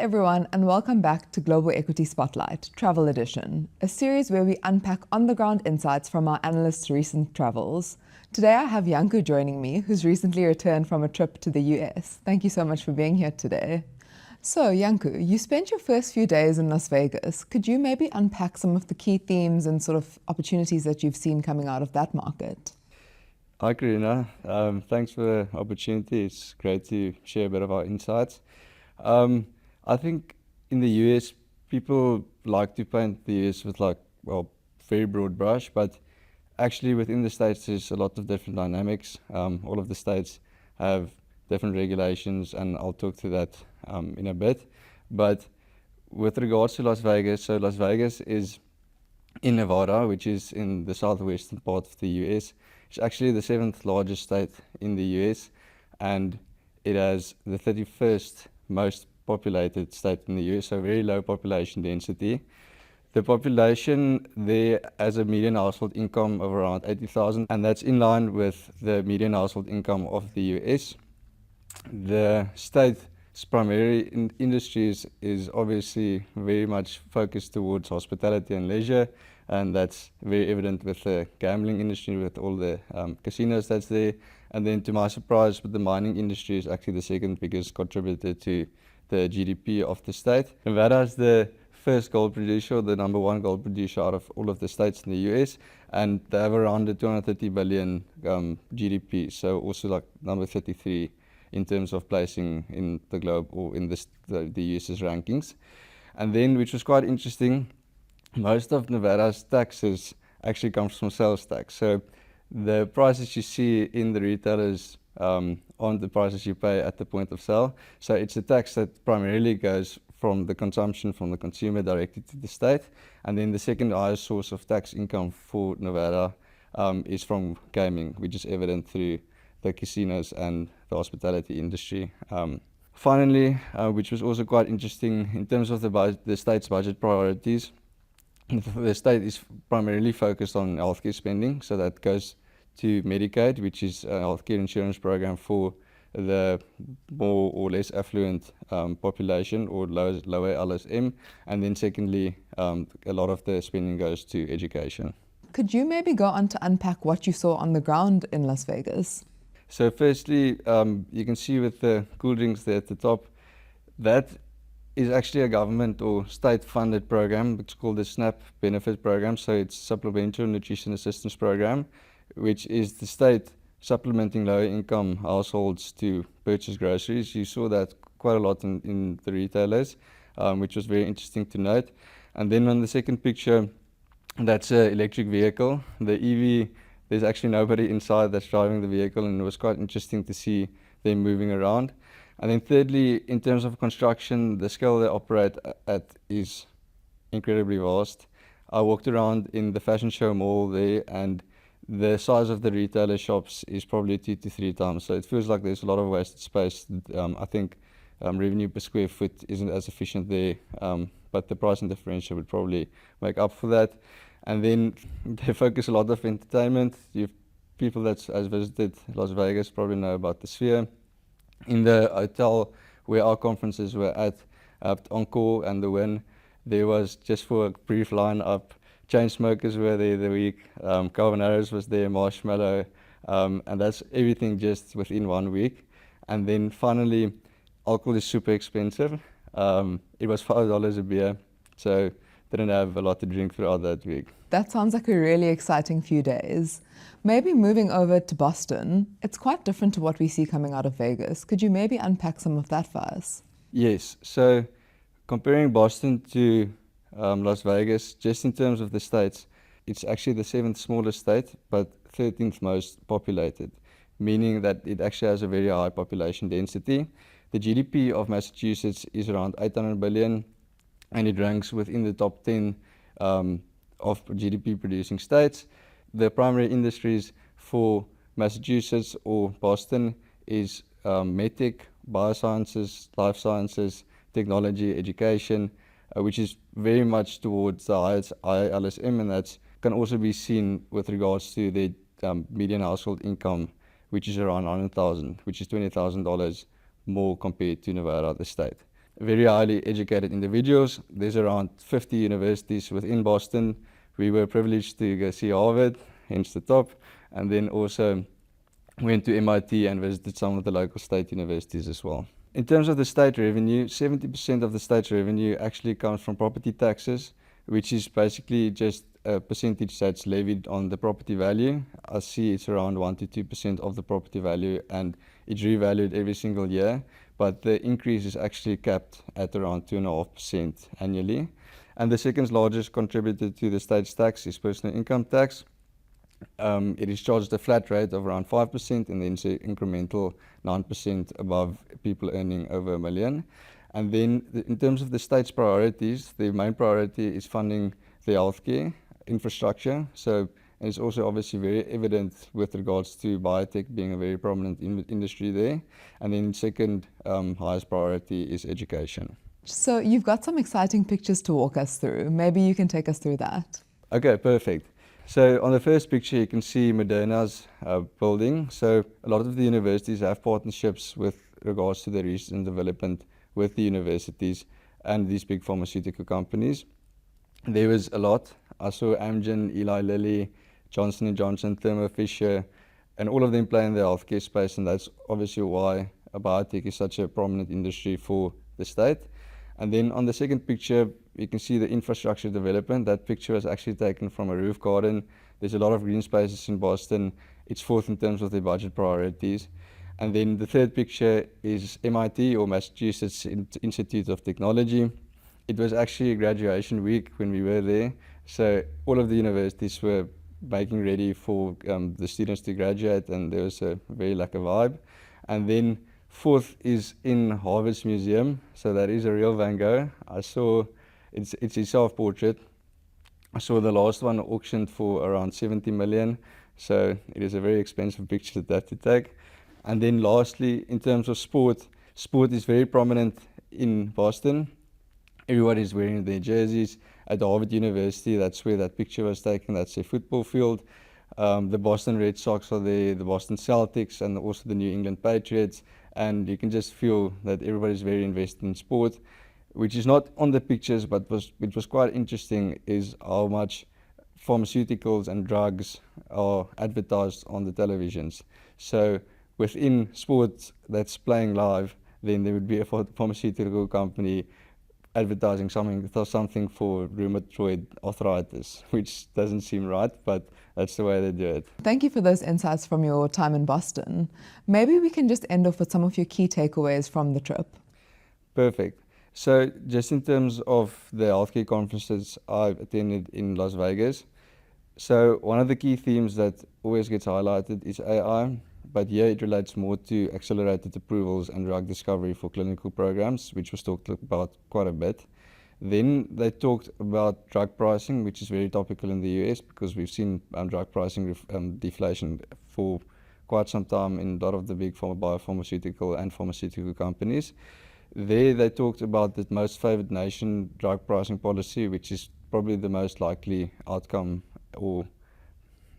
everyone, and welcome back to Global Equity Spotlight, Travel Edition, a series where we unpack on-the-ground insights from our analysts' recent travels. Today I have Janco joining me, who's recently returned from a trip to the US. Thank you so much for being here today. So, Janco, you spent your first few days in Las Vegas. Could you maybe unpack some of the key themes and sort of opportunities that you've seen coming out of that market? Hi, Karina. Thanks for the opportunity. It's great to share a bit of our insights. I think in the US, people like to paint the US with very broad brush, but actually within the states, there's a lot of different dynamics. All of the states have different regulations, and I'll talk to that in a bit. But with regards to Las Vegas, so Las Vegas is in Nevada, which is in the southwestern part of the US. It's actually the seventh largest state in the US, and it has the 31st most populated state in the US, so very low population density. The population there has a median household income of around 80,000, and that's in line with the median household income of the US. The state's primary industries is obviously very much focused towards hospitality and leisure, and that's very evident with the gambling industry, with all the casinos that's there. And then, to my surprise, the mining industry is actually the second biggest contributor to the GDP of the state. Nevada is the first gold producer, the number one gold producer out of all of the states in the US, and they have around the 230 billion GDP, so also like number 33 in terms of placing in the globe or in the US's rankings. And then, which was quite interesting, most of Nevada's taxes actually comes from sales tax. So the prices you see in the retailers aren't the prices you pay at the point of sale. So it's a tax that primarily goes from the consumption from the consumer directly to the state. And then the second highest source of tax income for Nevada is from gaming, which is evident through the casinos and the hospitality industry. Finally, which was also quite interesting in terms of the state's budget priorities, the state is primarily focused on healthcare spending, so that goes to Medicaid, which is a healthcare insurance program for the more or less affluent population, or lower LSM. And then secondly, a lot of the spending goes to education. Could you maybe go on to unpack what you saw on the ground in Las Vegas? So firstly, you can see with the cool drinks there at the top, that is actually a government or state-funded program. It's called the SNAP benefit program, so it's Supplemental Nutrition Assistance Program, which is the state supplementing lower-income households to purchase groceries. You saw that quite a lot in the retailers, which was very interesting to note. And then on the second picture, that's an electric vehicle. The EV, there's actually nobody inside that's driving the vehicle, and it was quite interesting to see them moving around. And then thirdly, in terms of construction, the scale they operate at is incredibly vast. I walked around in the fashion show mall there, and the size of the retailer shops is probably 2 to 3 times. So it feels like there's a lot of wasted space. I think revenue per square foot isn't as efficient there, but the price and differential would probably make up for that. And then they focus a lot of entertainment. People that has visited Las Vegas probably know about the Sphere. In the hotel where our conferences were at Encore and the Wynn, there was, just for a brief line-up, Chainsmokers were there the week, Calvin Harris was there, Marshmello, and that's everything just within 1 week. And then finally, alcohol is super expensive. It was $5 a beer, so didn't have a lot to drink throughout that week. That sounds like a really exciting few days. Maybe moving over to Boston, it's quite different to what we see coming out of Vegas. Could you maybe unpack some of that for us? Yes, so comparing Boston to Las Vegas, just in terms of the states, it's actually the 7th smallest state, but 13th most populated, meaning that it actually has a very high population density. The GDP of Massachusetts is around 800 billion, and it ranks within the top 10 of GDP producing states. The primary industries for Massachusetts or Boston is medtech, biosciences, life sciences, technology, education, which is very much towards the highest LSM, and that can also be seen with regards to the median household income, which is around $100,000, which is $20,000 more compared to Nevada, the state. very highly educated individuals. There's around 50 universities within Boston. We were privileged to go see Harvard, hence the top, and then also went to MIT and visited some of the local state universities as well. In terms of the state revenue, 70% of the state's revenue actually comes from property taxes, which is basically just a percentage that's levied on the property value. I see it's around 1 to 2% of the property value, and it's revalued every single year, but the increase is actually capped at around 2.5% annually. And the second largest contributor to the state's tax is personal income tax. It is charged a flat rate of around 5%, and then say incremental 9% above people earning over $1 million. And then in terms of the state's priorities, the main priority is funding the healthcare infrastructure. So and it's also obviously very evident with regards to biotech being a very prominent industry there. And then second highest priority is education. So you've got some exciting pictures to walk us through. Maybe you can take us through that. Okay, perfect. So on the first picture, you can see Moderna's building. So a lot of the universities have partnerships with regards to the research and development with the universities and these big pharmaceutical companies. There was a lot. I saw Amgen, Eli Lilly, Johnson & Johnson, Thermo Fisher, and all of them play in the healthcare space, and that's obviously why biotech is such a prominent industry for the state. And then on the second picture, you can see the infrastructure development. That picture was actually taken from a roof garden. There's a lot of green spaces in Boston. It's fourth in terms of their budget priorities. And then the third picture is MIT, or Massachusetts Institute of Technology. It was actually a graduation week when we were there. So all of the universities were making ready for the students to graduate, and there was a very like a vibe. And then fourth is in Harvard's museum. So that is a real Van Gogh. I saw it's his self-portrait. I saw the last one auctioned for around 70 million. So it is a very expensive picture that to take. And then lastly, in terms of sport is very prominent in Boston. Everybody is wearing their jerseys. At Harvard University, that's where that picture was taken. That's a football field. The Boston Red Sox are there, the Boston Celtics, and also the New England Patriots. And you can just feel that everybody's very invested in sport, which is not on the pictures, but which was quite interesting, is how much pharmaceuticals and drugs are advertised on the televisions. So within sports that's playing live, then there would be a pharmaceutical company advertising something for rheumatoid arthritis, which doesn't seem right, but that's the way they do it. Thank you for those insights from your time in Boston. Maybe we can just end off with some of your key takeaways from the trip. Perfect. So just in terms of the healthcare conferences I've attended in Las Vegas, so one of the key themes that always gets highlighted is AI, but here it relates more to accelerated approvals and drug discovery for clinical programs, which was talked about quite a bit. Then they talked about drug pricing, which is very topical in the US because we've seen drug pricing deflation for quite some time in a lot of the big biopharmaceutical and pharmaceutical companies. There they talked about the most favored nation drug pricing policy, which is probably the most likely outcome or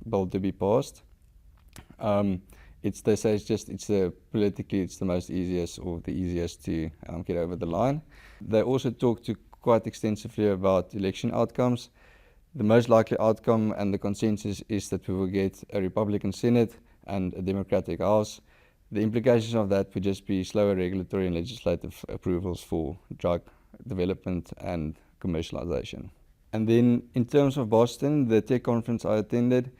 bill to be passed. They say politically it's the most easiest or the easiest to get over the line. They also talked quite extensively about election outcomes. The most likely outcome and the consensus is that we will get a Republican Senate and a Democratic House. The implications of that would just be slower regulatory and legislative approvals for drug development and commercialization. And then in terms of Boston, the tech conference I attended,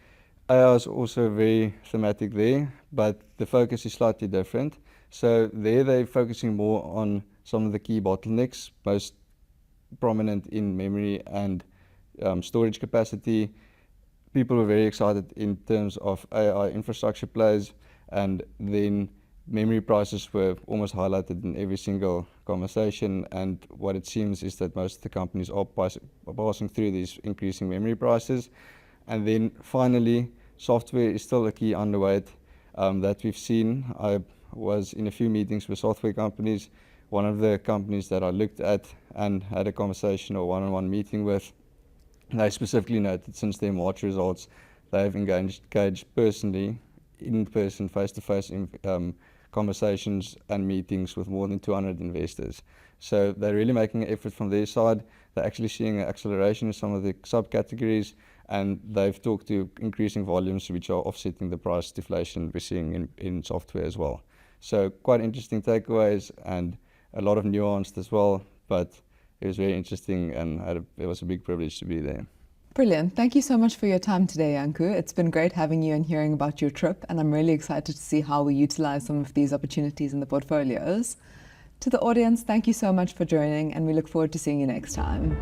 AI is also very thematic there, but the focus is slightly different. So there they're focusing more on some of the key bottlenecks, most prominent in memory and storage capacity. People were very excited in terms of AI infrastructure plays, and then memory prices were almost highlighted in every single conversation. And what it seems is that most of the companies are passing through these increasing memory prices. And then finally, software is still a key underweight that we've seen. I was in a few meetings with software companies. One of the companies that I looked at and had a conversation or one-on-one meeting with, they specifically noted since their March results, they've engaged personally, in-person, face-to-face conversations and meetings with more than 200 investors. So they're really making an effort from their side. They're actually seeing an acceleration in some of the subcategories, and they've talked to increasing volumes which are offsetting the price deflation we're seeing in software as well. So quite interesting takeaways and a lot of nuanced as well, but it was very interesting and it was a big privilege to be there. Brilliant. Thank you so much for your time today, Janco. It's been great having you and hearing about your trip, and I'm really excited to see how we utilize some of these opportunities in the portfolios. To the audience, thank you so much for joining, and we look forward to seeing you next time.